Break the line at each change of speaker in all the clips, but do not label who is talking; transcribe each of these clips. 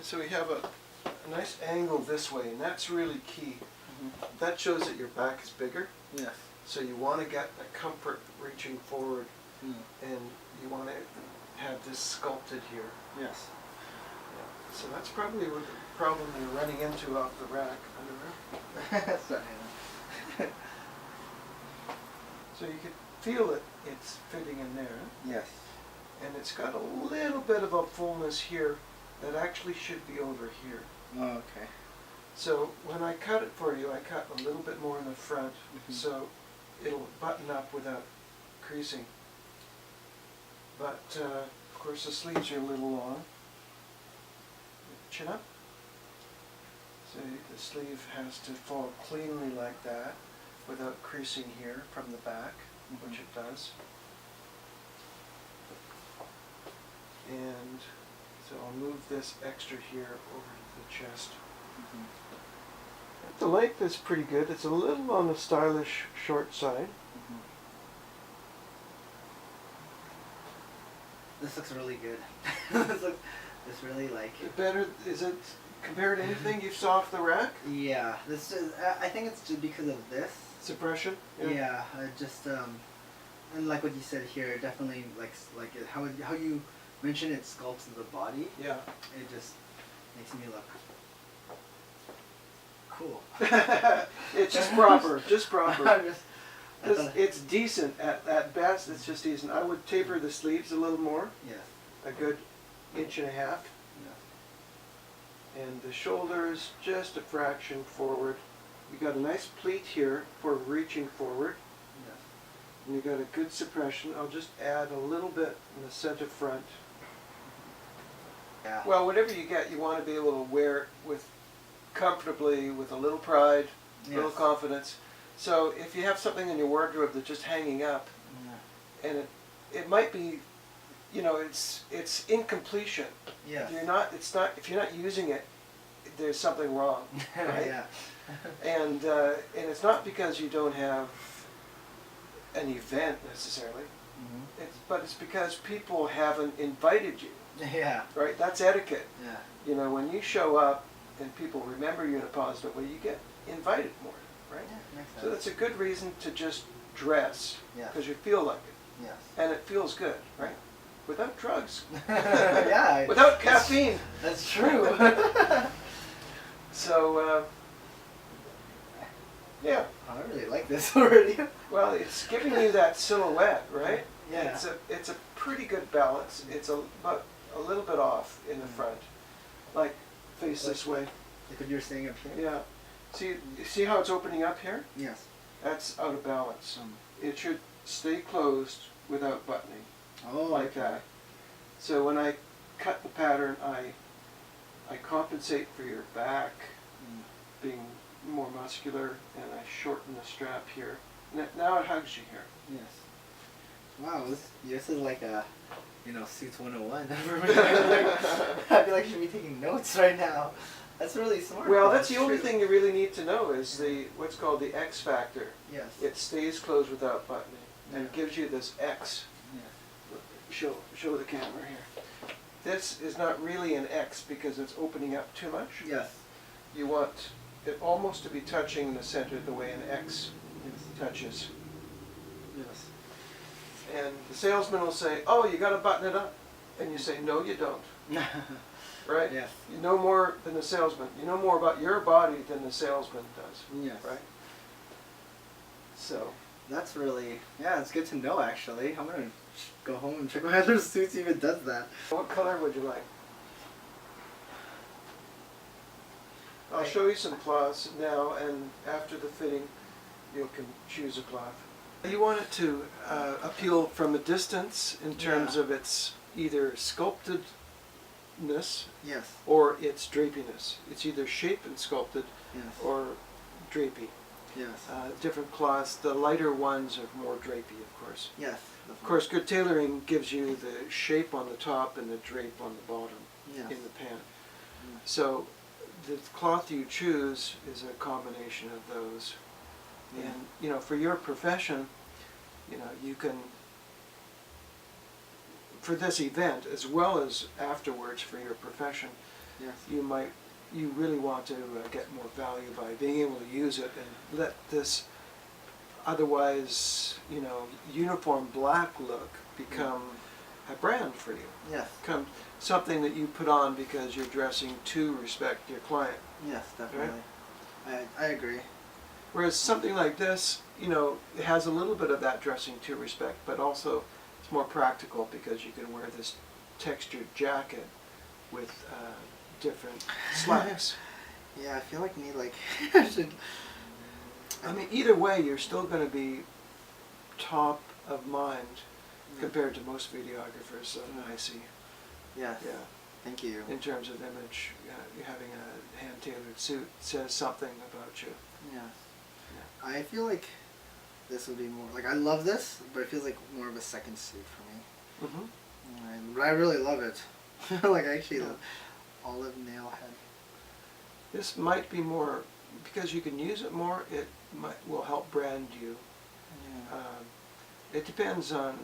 So we have a nice angle this way, and that's really key. That shows that your back is bigger.
Yes.
So you want to get the comfort reaching forward, and you want to have this sculpted here.
Yes.
Yeah. So that's probably what the problem you're running into off the rack. I don't know.
Sorry.
So you can feel it, it's fitting in there.
Yes.
And it's got a little bit of a fullness here that actually should be over here.
Oh, okay.
So when I cut it for you, I cut a little bit more in the front, so it'll button up without creasing. But of course the sleeves are a little long. Chin up. So the sleeve has to fall cleanly like that without creasing here from the back, which it does. And so I'll move this extra here over to the chest. The length is pretty good. It's a little on the stylish short side.
This looks really good. This really like...
Better, is it compared to anything you saw off the rack?
Yeah, this is, I think it's just because of this.
Suppression?
Yeah, just, and like what you said here, definitely like how you mentioned it sculpts the body.
Yeah.
It just makes me look cool.
It's just proper, just proper. It's decent at best. It's just decent. I would taper the sleeves a little more.
Yes.
A good 1.5 inches.
Yes.
And the shoulders just a fraction forward. You got a nice pleat here for reaching forward.
Yes.
And you got a good suppression. I'll just add a little bit in the center front.
Yeah.
Well, whatever you get, you want to be able to wear it with comfortably, with a little pride, a little confidence. So if you have something in your wardrobe that's just hanging up, and it might be, you know, it's incompletion.
Yeah.
If you're not using it, there's something wrong, right?
Yeah.
And it's not because you don't have an event necessarily, but it's because people haven't invited you.
Yeah.
Right? That's etiquette.
Yeah.
You know, when you show up and people remember you in a positive way, you get invited more, right?
Yeah, makes sense.
So that's a good reason to just dress, because you feel like it.
Yes.
And it feels good, right? Without drugs.
Yeah.
Without caffeine.
That's true.
So, yeah.
I really like this already.
Well, it's giving you that silhouette, right?
Yeah.
It's a pretty good balance. It's a little bit off in the front. Like, face this way.
Like what you're saying up here?
Yeah. See how it's opening up here?
Yes.
That's out of balance. It should stay closed without buttoning.
Oh,
like that. So when I cut the pattern, I compensate for your back being more muscular, and I shorten the strap here. Now it hugs you here.
Yes. Wow, this is like a, Suits 101. I feel like I should be taking notes right now. That's really smart.
Well, that's the only thing you really need to know is what's called the X factor.
Yes.
It stays closed without buttoning, and it gives you this X. Yeah. Show the camera here. This is not really an X because it's opening up too much.
Yes.
You want it almost to be touching the center the way an X touches.
Yes.
And the salesman will say, "Oh, you got to button it up," and you say, "No, you don't." Right?
Yes.
You know more than the salesman. You know more about your body than the salesman does.
Yes.
Right? So.
That's really, it's good to know actually. I'm going to go home and check my other suits if it does that.
What color would you like? I'll show you some cloths now, and after the fitting, you can choose a cloth. You want it to appeal from a distance in terms of its either sculptedness or its drapiness. It's either shaped and sculpted or drapey.
Yes.
Different cloths. The lighter ones are more drapey, of course.
Yes.
Of course, good tailoring gives you the shape on the top and the drape on the bottom in the pant. So the cloth you choose is a combination of those. And for your profession, you can, for this event as well as afterwards for your profession,
Yes.
you really want to get more value by being able to use it and let this otherwise, uniform black look become a brand for you.
Yes.
Become something that you put on because you're dressing to respect your client.
Yes, definitely. Right? I agree.
Whereas something like this, it has a little bit of that dressing to respect, but also it's more practical because you can wear this textured jacket with different slacks.
Yeah, I feel like I should.
I mean, either way, you're still going to be top of mind compared to most videographers that I see.
Yes.
Yeah.
Thank you.
In terms of image, having a hand-tailored suit says something about you.
Yes.
Yeah.
I feel like this would be more I love this, but it feels like more of a second suit for me.
Mm-hmm.
But I really love it. I actually love olive nail head.
This might be more because you can use it more. It will help brand you.
Yeah.
It depends on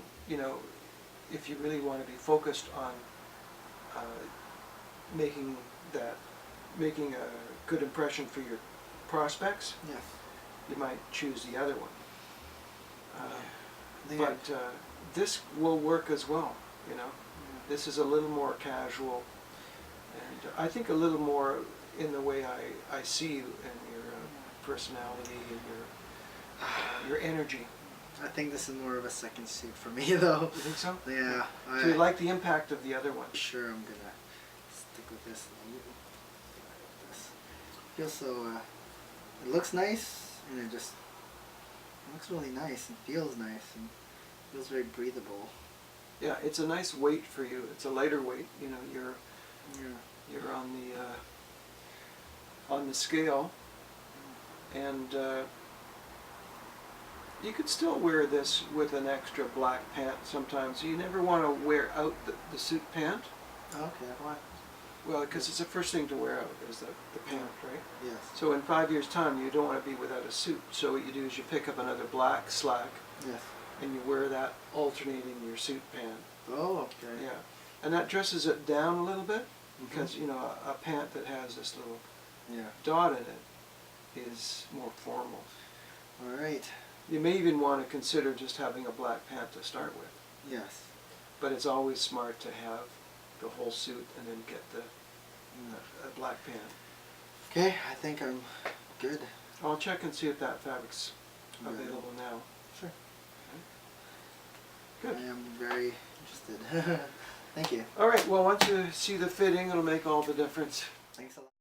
if you really want to be focused on making a good impression for your prospects.
Yes.
You might choose the other one.
Yeah.
But this will work as well. This is a little more casual, and I think a little more in the way I see you and your personality and your energy.
I think this is more of a second suit for me, though.
You think so?
Yeah.
So you like the impact of the other one?
Sure, I'm gonna stick with this. Feels so. It looks nice, and it looks really nice and feels nice and feels very breathable.
Yeah, it's a nice weight for you. It's a lighter weight. You're on the scale, and you could still wear this with an extra black pant sometimes. You never want to wear out the suit pant.
Okay. Why?
Well, because it's the first thing to wear out is the pant, right?
Yes.
So in 5 years' time, you don't want to be without a suit. So what you do is you pick up another black slack,
Yes.
and you wear that alternating your suit pant.
Oh, okay.
Yeah, and that dresses it down a little bit because a pant that has this little dot in it is more formal.
All right.
You may even want to consider just having a black pant to start with.
Yes.
But it's always smart to have the whole suit and then get the black pant.
Okay, I think I'm good.
I'll check and see if that fabric's available now.
Sure.
Good.
I am very interested. Thank you.
All right, well, once you see the fitting, it'll make all the difference.
Thanks a lot.